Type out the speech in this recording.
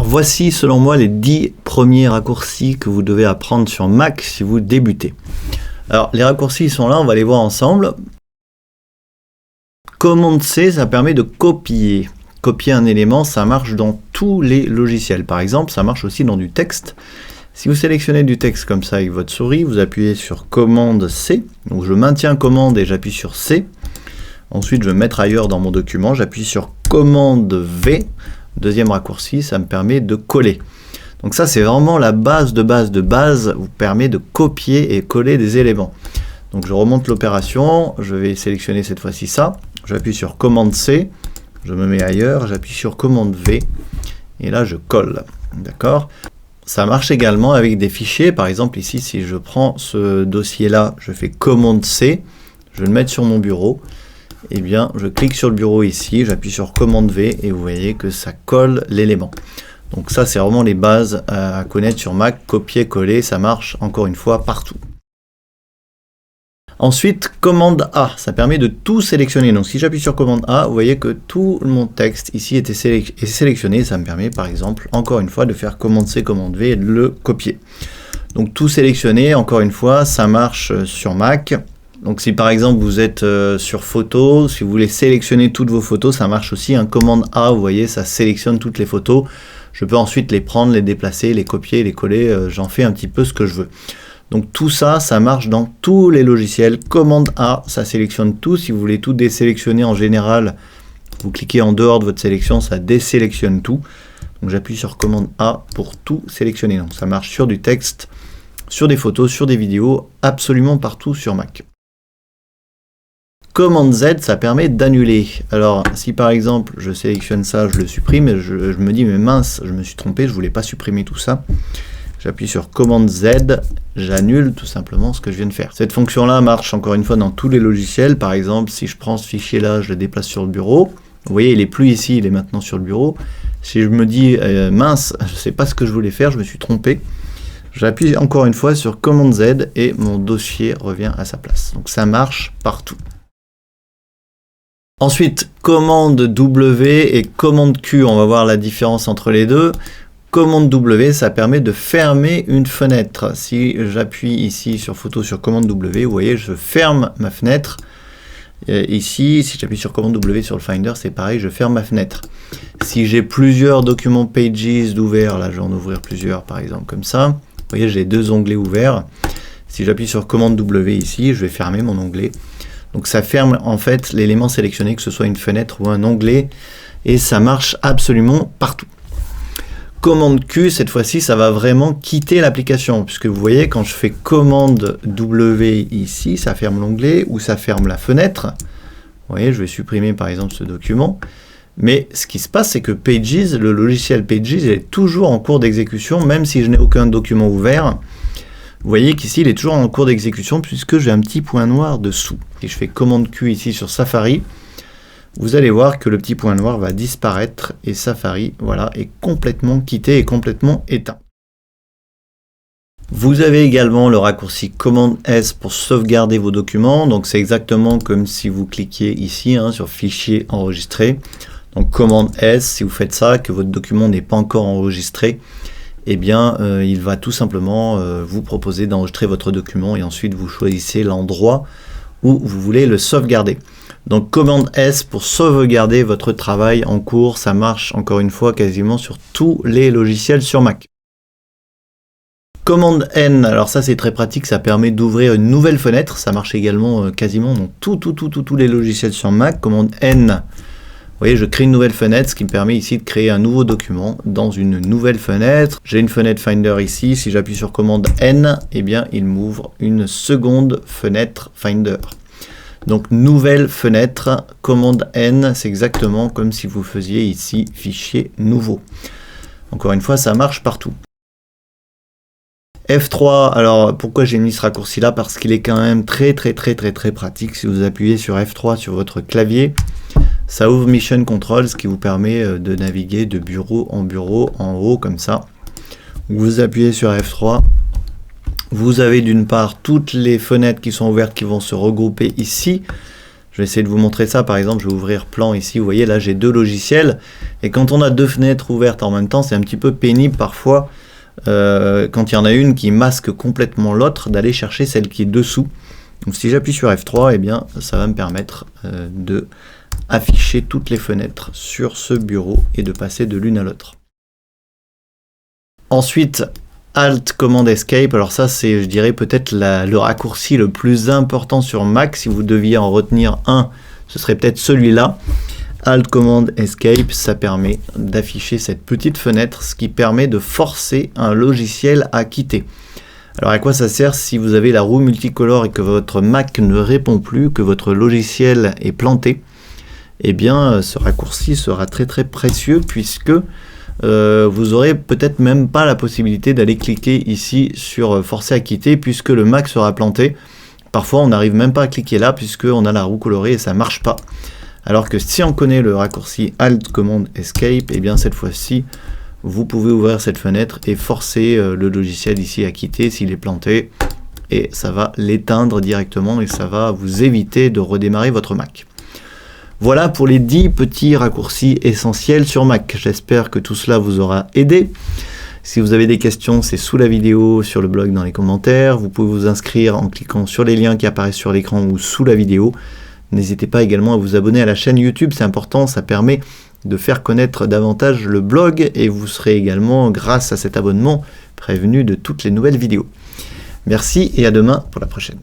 Alors voici selon moi les 10 premiers raccourcis que vous devez apprendre sur Mac si vous débutez. Alors les raccourcis sont là, on va les voir ensemble. Commande C, ça permet de copier. Copier un élément, ça marche dans tous les logiciels. Par exemple, ça marche aussi dans du texte. Si vous sélectionnez du texte comme ça avec votre souris, vous appuyez sur commande C. Donc je maintiens commande et j'appuie sur C. Ensuite, je vais mettre ailleurs dans mon document, j'appuie sur commande V. Deuxième raccourci, ça me permet de coller. Donc ça, c'est vraiment la base, vous permet de copier et coller des éléments. Donc je remonte l'opération, je vais sélectionner cette fois-ci ça. J'appuie sur commande C, je me mets ailleurs, j'appuie sur commande V, et là je colle. D'accord ? Ça marche également avec des fichiers. Par exemple, ici, si je prends ce dossier-là, je fais commande C, je vais le mettre sur mon bureau. Eh bien, je clique sur le bureau ici, j'appuie sur commande V et vous voyez que ça colle l'élément. Donc ça, c'est vraiment les bases à connaître sur Mac. Copier-coller, ça marche encore une fois partout. Ensuite, commande A, ça permet de tout sélectionner. Donc si j'appuie sur commande A, vous voyez que tout mon texte ici est sélectionné. Ça me permet par exemple, encore une fois, de faire commande C, commande V et de le copier. Donc tout sélectionner, encore une fois, ça marche sur Mac. Donc si par exemple vous êtes sur photo, si vous voulez sélectionner toutes vos photos, ça marche aussi. Commande A, vous voyez, ça sélectionne toutes les photos. Je peux ensuite les prendre, les déplacer, les copier, les coller. J'en fais un petit peu ce que je veux. Donc tout ça, ça marche dans tous les logiciels. Commande A, ça sélectionne tout. Si vous voulez tout désélectionner en général, vous cliquez en dehors de votre sélection, ça désélectionne tout. Donc j'appuie sur commande A pour tout sélectionner. Donc ça marche sur du texte, sur des photos, sur des vidéos, absolument partout sur Mac. Commande Z, ça permet d'annuler. Alors si par exemple je sélectionne ça, je le supprime, et je me dis mais mince, je me suis trompé, je voulais pas supprimer tout ça. J'appuie sur commande Z, j'annule tout simplement ce que je viens de faire. Cette fonction-là marche encore une fois dans tous les logiciels. Par exemple, si je prends ce fichier-là, je le déplace sur le bureau. Vous voyez, il n'est plus ici, il est maintenant sur le bureau. Si je me dis, mince, je ne sais pas ce que je voulais faire, je me suis trompé. J'appuie encore une fois sur commande Z et mon dossier revient à sa place. Donc ça marche partout. Ensuite, commande W et commande Q, on va voir la différence entre les deux. Commande W, ça permet de fermer une fenêtre. Si j'appuie ici sur photo sur commande W, vous voyez, je ferme ma fenêtre. Ici, si j'appuie sur commande W sur le Finder, c'est pareil, je ferme ma fenêtre. Si j'ai plusieurs documents Pages d'ouverts, là je vais en ouvrir plusieurs par exemple comme ça. Vous voyez, j'ai deux onglets ouverts. Si j'appuie sur commande W ici, je vais fermer mon onglet. Donc ça ferme en fait l'élément sélectionné, que ce soit une fenêtre ou un onglet, et ça marche absolument partout. Commande Q, cette fois-ci, ça va vraiment quitter l'application, puisque vous voyez, quand je fais commande W ici, ça ferme l'onglet ou ça ferme la fenêtre. Vous voyez, je vais supprimer par exemple ce document. Mais ce qui se passe, c'est que Pages, le logiciel Pages, il est toujours en cours d'exécution, même si je n'ai aucun document ouvert. Vous voyez qu'ici, il est toujours en cours d'exécution, puisque j'ai un petit point noir dessous. Si je fais commande Q ici sur Safari, vous allez voir que le petit point noir va disparaître et Safari, voilà, est complètement quitté et complètement éteint. Vous avez également le raccourci commande S pour sauvegarder vos documents. Donc c'est exactement comme si vous cliquiez ici sur fichier enregistré. Donc commande S, si vous faites ça, que votre document n'est pas encore enregistré, eh bien il va tout simplement vous proposer d'enregistrer votre document et ensuite vous choisissez l'endroit où vous voulez le sauvegarder. Donc commande S pour sauvegarder votre travail en cours, ça marche encore une fois quasiment sur tous les logiciels sur Mac. Commande N, alors ça c'est très pratique, ça permet d'ouvrir une nouvelle fenêtre, ça marche également quasiment dans tous les logiciels sur Mac. Commande N, vous voyez, je crée une nouvelle fenêtre, ce qui me permet ici de créer un nouveau document dans une nouvelle fenêtre. J'ai une fenêtre Finder ici, si j'appuie sur commande N, eh bien il m'ouvre une seconde fenêtre Finder. Donc nouvelle fenêtre, commande N, c'est exactement comme si vous faisiez ici fichier nouveau. Encore une fois, ça marche partout. F3, alors pourquoi j'ai mis ce raccourci là? Parce qu'il est quand même très pratique. Si vous appuyez sur F3 sur votre clavier, ça ouvre Mission Control, ce qui vous permet de naviguer de bureau en haut comme ça. Vous appuyez sur F3. Vous avez d'une part toutes les fenêtres qui sont ouvertes qui vont se regrouper ici. Je vais essayer de vous montrer ça. Par exemple, je vais ouvrir plan ici. Vous voyez, là, j'ai 2 logiciels. Et quand on a 2 fenêtres ouvertes en même temps, c'est un petit peu pénible parfois, quand il y en a une qui masque complètement l'autre, d'aller chercher celle qui est dessous. Donc si j'appuie sur F3, eh bien, ça va me permettre de afficher toutes les fenêtres sur ce bureau et de passer de l'une à l'autre. Ensuite, Alt, Command, Escape. Alors ça, c'est, je dirais, peut-être le raccourci le plus important sur Mac. Si vous deviez en retenir un, ce serait peut-être celui-là. Alt, Command, Escape, ça permet d'afficher cette petite fenêtre, ce qui permet de forcer un logiciel à quitter. Alors à quoi ça sert si vous avez la roue multicolore et que votre Mac ne répond plus, que votre logiciel est planté? Eh bien, ce raccourci sera très très précieux puisque vous aurez peut-être même pas la possibilité d'aller cliquer ici sur forcer à quitter puisque le Mac sera planté. Parfois, on n'arrive même pas à cliquer là puisqu'on a la roue colorée et ça marche pas. Alors que si on connaît le raccourci Alt, Command, Escape, et bien cette fois-ci, vous pouvez ouvrir cette fenêtre et forcer le logiciel ici à quitter s'il est planté. Et ça va l'éteindre directement et ça va vous éviter de redémarrer votre Mac. Voilà pour les 10 petits raccourcis essentiels sur Mac. J'espère que tout cela vous aura aidé. Si vous avez des questions, c'est sous la vidéo, sur le blog, dans les commentaires. Vous pouvez vous inscrire en cliquant sur les liens qui apparaissent sur l'écran ou sous la vidéo. N'hésitez pas également à vous abonner à la chaîne YouTube, c'est important, ça permet de faire connaître davantage le blog et vous serez également, grâce à cet abonnement, prévenu de toutes les nouvelles vidéos. Merci et à demain pour la prochaine.